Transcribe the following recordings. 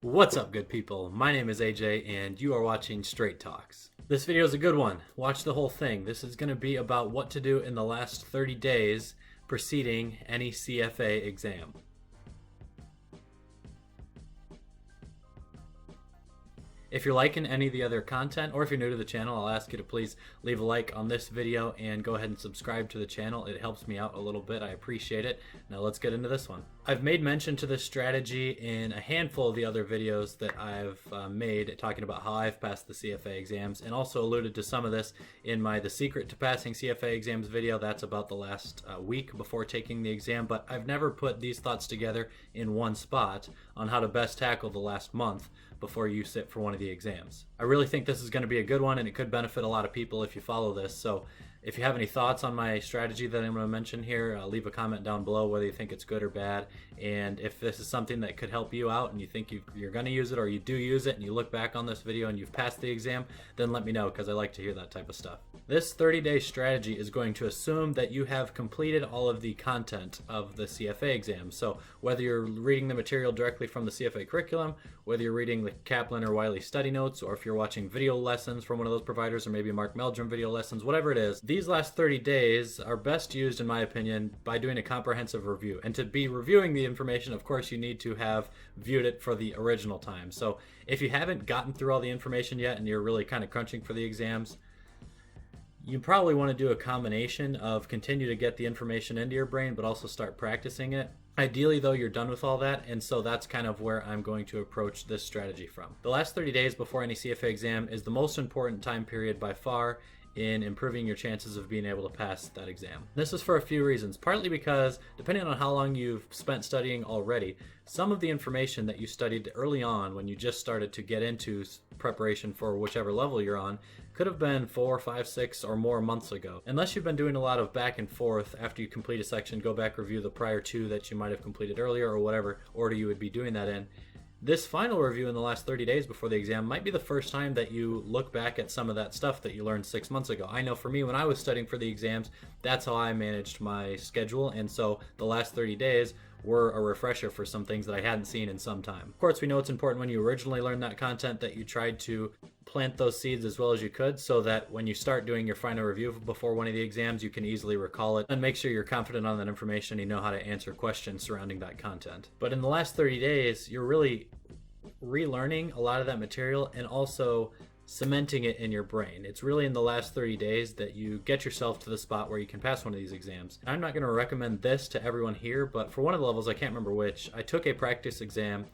What's up, good people? My name is AJ and you are watching Straight Talks. This video is a good one. Watch the whole thing. This is going to be about what to do in the last 30 days preceding any CFA exam. If you're liking any of the other content, or if you're new to the channel, I'll ask you to please leave a like on this video and go ahead and subscribe to the channel. It helps me out a little bit. I appreciate it. Now let's get into this one. I've made mention to this strategy in a handful of the other videos that I've made talking about how I've passed the CFA exams, and also alluded to some of this in my The Secret to Passing CFA Exams video. That's about the last week before taking the exam, but I've never put these thoughts together in one spot on how to best tackle the last month before you sit for one of the exams. I really think this is going to be a good one, and it could benefit a lot of people if you follow this. So if you have any thoughts on my strategy that I'm going to mention here, leave a comment down below whether you think it's good or bad. And if this is something that could help you out and you think you're going to use it, or you do use it and you look back on this video and you've passed the exam, then let me know, because I like to hear that type of stuff. This 30-day strategy is going to assume that you have completed all of the content of the CFA exam. So whether you're reading the material directly from the CFA curriculum, whether you're reading the Kaplan or Wiley study notes, or if you're watching video lessons from one of those providers, or maybe Mark Meldrum video lessons, whatever it is, these last 30 days are best used, in my opinion, by doing a comprehensive review. And to be reviewing the information, of course, you need to have viewed it for the original time. So if you haven't gotten through all the information yet and you're really kind of crunching for the exams, you probably want to do a combination of continue to get the information into your brain, but also start practicing it. Ideally, though, you're done with all that, and so that's kind of where I'm going to approach this strategy from. The last 30 days before any CFA exam is the most important time period by far in improving your chances of being able to pass that exam. This is for a few reasons, partly because depending on how long you've spent studying already, some of the information that you studied early on when you just started to get into preparation for whichever level you're on could have been 4, 5, 6 or more months ago. Unless you've been doing a lot of back and forth after you complete a section, go back, review the prior two that you might have completed earlier, or whatever order you would be doing that in. This final review in the last 30 days before the exam might be the first time that you look back at some of that stuff that you learned 6 months ago. I know for me, when I was studying for the exams, that's how I managed my schedule, and so the last 30 days were a refresher for some things that I hadn't seen in some time. Of course, we know it's important when you originally learned that content that you tried to plant those seeds as well as you could, so that when you start doing your final review before one of the exams, you can easily recall it and make sure you're confident on that information, you know how to answer questions surrounding that content. But in the last 30 days, you're really relearning a lot of that material and also cementing it in your brain. It's really in the last 30 days that you get yourself to the spot where you can pass one of these exams. I'm not going to recommend this to everyone here, but for one of the levels, I can't remember which, I took a practice exam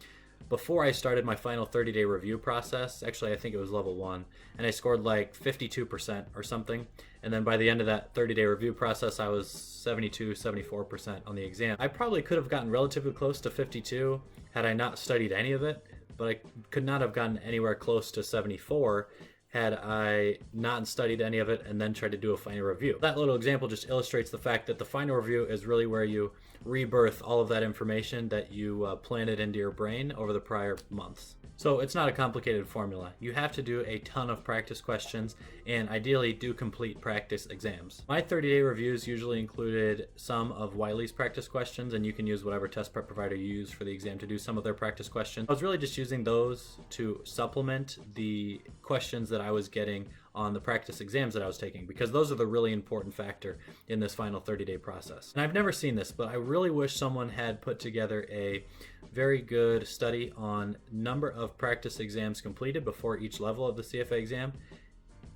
before I started my final 30-day review process. Actually, I think it was level 1, and I scored like 52% or something. And then by the end of that 30-day review process, I was 72, 74% on the exam. I probably could have gotten relatively close to 52 had I not studied any of it, but I could not have gotten anywhere close to 74 had I not studied any of it and then tried to do a final review. That little example just illustrates the fact that the final review is really where you rebirth all of that information that you planted into your brain over the prior months. So it's not a complicated formula. You have to do a ton of practice questions and ideally do complete practice exams. My 30-day reviews usually included some of Wiley's practice questions, and you can use whatever test prep provider you use for the exam to do some of their practice questions. I was really just using those to supplement the questions that I was getting on the practice exams that I was taking, because those are the really important factor in this final 30-day process. And I've never seen this, but I really wish someone had put together a very good study on number of practice exams completed before each level of the CFA exam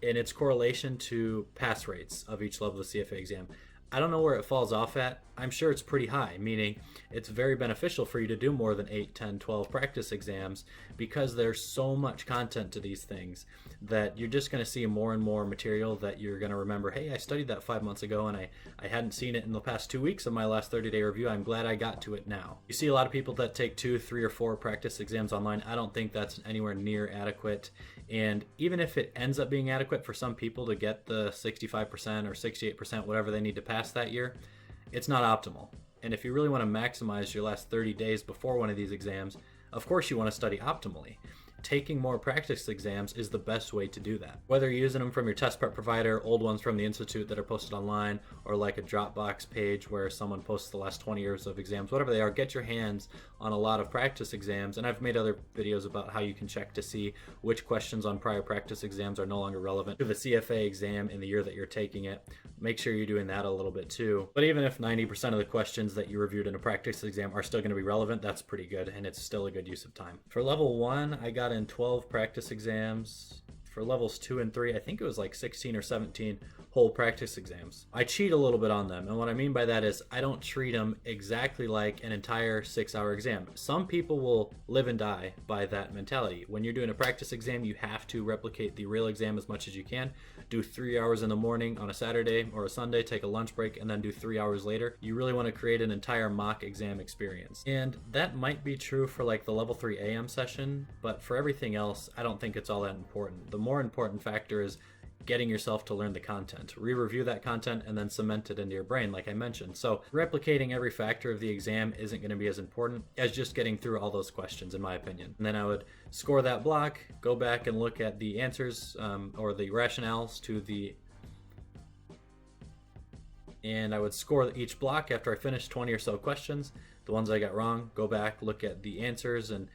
and its correlation to pass rates of each level of the CFA exam. I don't know where it falls off at. I'm sure it's pretty high, meaning it's very beneficial for you to do more than 8, 10, 12 practice exams, because there's so much content to these things that you're just going to see more and more material that you're going to remember, hey, I studied that 5 months ago and I hadn't seen it in the past 2 weeks of my last 30-day review. I'm glad I got to it now. You see a lot of people that take 2, 3, or 4 practice exams online. I don't think that's anywhere near adequate. And even if it ends up being adequate for some people to get the 65% or 68%, whatever they need to pass that year, it's not optimal. And if you really want to maximize your last 30 days before one of these exams, of course you want to study optimally. taking more practice exams is the best way to do that. Whether you're using them from your test prep provider, old ones from the institute that are posted online, or like a Dropbox page where someone posts the last 20 years of exams, whatever they are, get your hands on a lot of practice exams. And I've made other videos about how you can check to see which questions on prior practice exams are no longer relevant to the CFA exam in the year that you're taking it. Make sure you're doing that a little bit too. But even if 90% of the questions that you reviewed in a practice exam are still going to be relevant, that's pretty good, and it's still a good use of time. For level 1, I got in 12 practice exams. For levels 2 and 3, I think it was like 16 or 17 whole practice exams. I cheat a little bit on them, and what I mean by that is I don't treat them exactly like an entire 6-hour exam. Some people will live and die by that mentality. When you're doing a practice exam, you have to replicate the real exam as much as you can. Do 3 hours in the morning on a Saturday or a Sunday, take a lunch break, and then do 3 hours later. You really want to create an entire mock exam experience. And that might be true for like the level 3 AM session, but for everything else, I don't think it's all that important. The more important factor is getting yourself to learn the content, re-review that content, and then cement it into your brain, like I mentioned. So replicating every factor of the exam isn't going to be as important as just getting through all those questions, in my opinion. And then I would score that block, go back and look at the answers or the rationales to the, and I would score each block after I finished 20 or so questions. The ones I got wrong, go back, look at the answers, and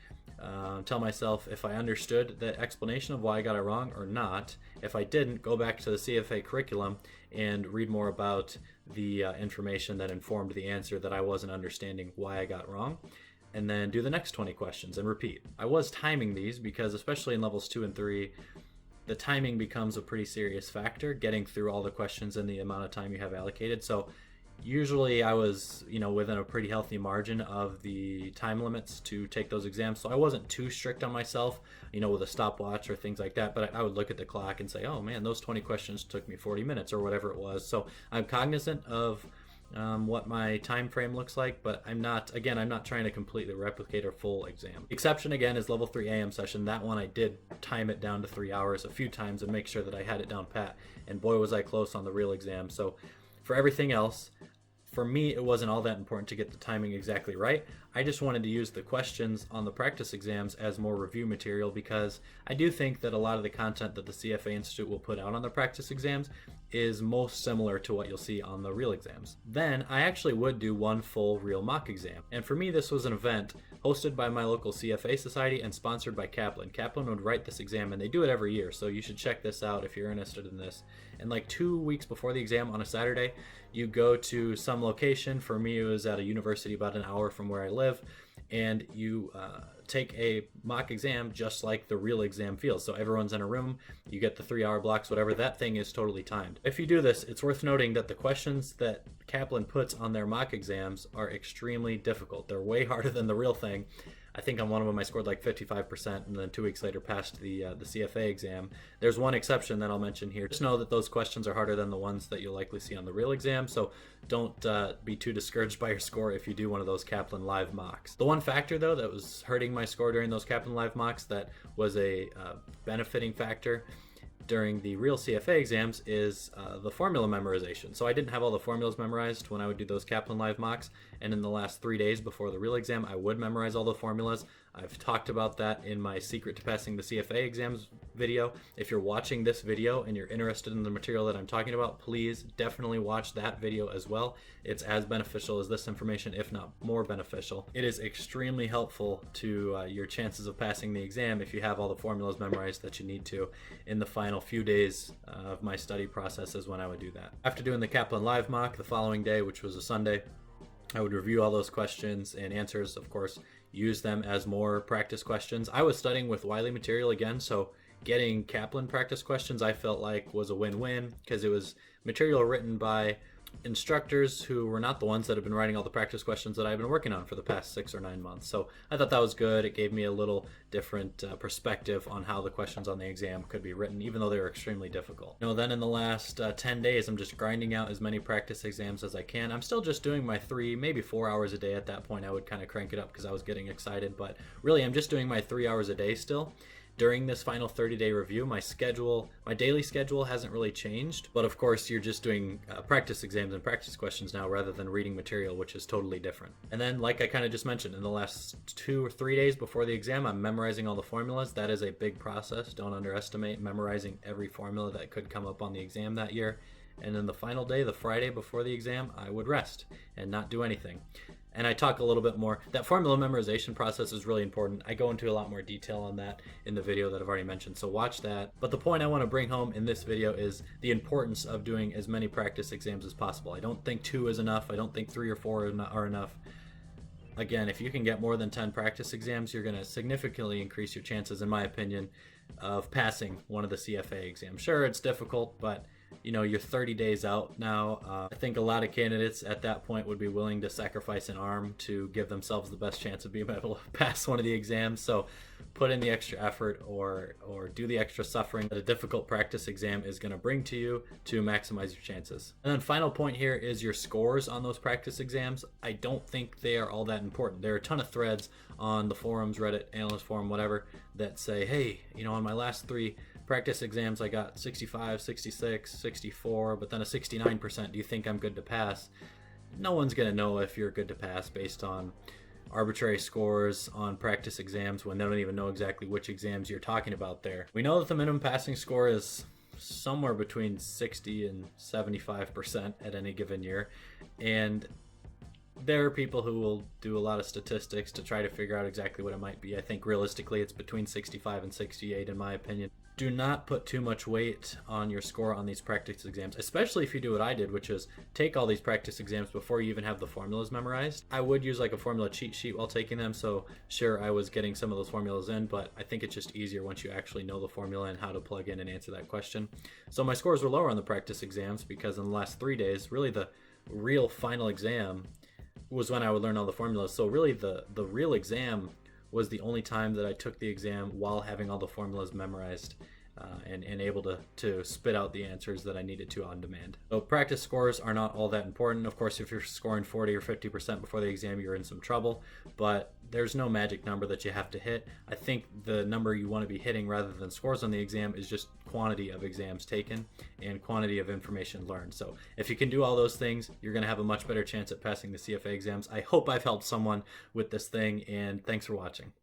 tell myself if I understood the explanation of why I got it wrong or not. If I didn't, go back to the CFA curriculum and read more about the information that informed the answer that I wasn't understanding why I got wrong, and then do the next 20 questions and repeat. I was timing these because especially in levels 2 and 3, the timing becomes a pretty serious factor, getting through all the questions in the amount of time you have allocated. So usually I was, within a pretty healthy margin of the time limits to take those exams. So I wasn't too strict on myself, with a stopwatch or things like that. But I would look at the clock and say, oh man, those 20 questions took me 40 minutes or whatever it was. So I'm cognizant of what my time frame looks like, but I'm not trying to completely replicate a full exam. The exception again is level 3 AM session. That one I did time it down to 3 hours a few times and make sure that I had it down pat. And boy, was I close on the real exam. So for everything else, for me, it wasn't all that important to get the timing exactly right. I just wanted to use the questions on the practice exams as more review material because I do think that a lot of the content that the CFA Institute will put out on the practice exams is most similar to what you'll see on the real exams. Then I actually would do one full real mock exam. And for me, this was an event hosted by my local CFA society and sponsored by Kaplan. Kaplan would write this exam, and they do it every year, so you should check this out if you're interested in this. And like 2 weeks before the exam on a Saturday, you go to some location. For me, it was at a university about an hour from where I live, and you take a mock exam just like the real exam feels. So everyone's in a room, you get the 3 hour blocks, whatever. That thing is totally timed. If you do this, it's worth noting that the questions that Kaplan puts on their mock exams are extremely difficult. They're way harder than the real thing. I think on one of them I scored like 55% and then 2 weeks later passed the CFA exam. There's one exception that I'll mention here. Just know that those questions are harder than the ones that you'll likely see on the real exam, so don't be too discouraged by your score if you do one of those Kaplan Live mocks. The one factor though that was hurting my score during those Kaplan Live mocks that was a benefiting factor during the real CFA exams is the formula memorization. So I didn't have all the formulas memorized when I would do those Kaplan Live mocks, and in the last 3 days before the real exam, I would memorize all the formulas. I've talked about that in my Secret to Passing the CFA Exams video. If you're watching this video and you're interested in the material that I'm talking about, please definitely watch that video as well. It's as beneficial as this information, if not more beneficial. It is extremely helpful to your chances of passing the exam if you have all the formulas memorized that you need to in the final few days of my study process is when I would do that. After doing the Kaplan Live mock the following day, which was a Sunday, I would review all those questions and answers, of course, use them as more practice questions. I was studying with Wiley material again, so getting Kaplan practice questions I felt like was a win-win because it was material written by instructors who were not the ones that have been writing all the practice questions that I've been working on for the past 6 or 9 months. So I thought that was good. It gave me a little different perspective on how the questions on the exam could be written, even though they were extremely difficult. Then in the last 10 days, I'm just grinding out as many practice exams as I can. I'm still just doing my 3, maybe 4 hours a day. At that point, I would kind of crank it up because I was getting excited, but really I'm just doing my 3 hours a day still. During this final 30-day review, my daily schedule hasn't really changed, but of course you're just doing practice exams and practice questions now rather than reading material, which is totally different. And then, like I kind of just mentioned, in the last 2 or 3 days before the exam, I'm memorizing all the formulas. That is a big process. Don't underestimate memorizing every formula that could come up on the exam that year. And then the final day, the Friday before the exam, I would rest and not do anything. And I talk a little bit more. That formula memorization process is really important. I go into a lot more detail on that in the video that I've already mentioned, so watch that. But the point I want to bring home in this video is the importance of doing as many practice exams as possible. I don't think 2 is enough. I don't think 3 or 4 are enough. Again, if you can get more than 10 practice exams, you're going to significantly increase your chances, in my opinion, of passing one of the CFA exams. Sure, it's difficult, but you know, you're 30 days out now. I think a lot of candidates at that point would be willing to sacrifice an arm to give themselves the best chance of being able to pass one of the exams. So put in the extra effort or do the extra suffering that a difficult practice exam is going to bring to you to maximize your chances. And then final point here is your scores on those practice exams. I don't think they are all that important. There are a ton of threads on the forums, Reddit, analyst forum, whatever, that say, hey, you know, on my last 3 practice exams I got 65, 66, 64, but then a 69%. Do you think I'm good to pass? No one's going to know if you're good to pass based on arbitrary scores on practice exams when they don't even know exactly which exams you're talking about there. We know that the minimum passing score is somewhere between 60 and 75% at any given year, and there are people who will do a lot of statistics to try to figure out exactly what it might be. I think realistically it's between 65 and 68 in my opinion. Do not put too much weight on your score on these practice exams, especially if you do what I did, which is take all these practice exams before you even have the formulas memorized. I would use like a formula cheat sheet while taking them, so sure, I was getting some of those formulas in, but I think it's just easier once you actually know the formula and how to plug in and answer that question. So my scores were lower on the practice exams because in the last 3 days, really the real final exam was when I would learn all the formulas. So really the real exam was the only time that I took the exam while having all the formulas memorized and able to spit out the answers that I needed to on demand. So practice scores are not all that important. Of course, if you're scoring 40 or 50% before the exam, you're in some trouble, but there's no magic number that you have to hit. I think the number you want to be hitting rather than scores on the exam is just quantity of exams taken and quantity of information learned. So if you can do all those things, you're going to have a much better chance at passing the CFA exams. I hope I've helped someone with this thing, and thanks for watching.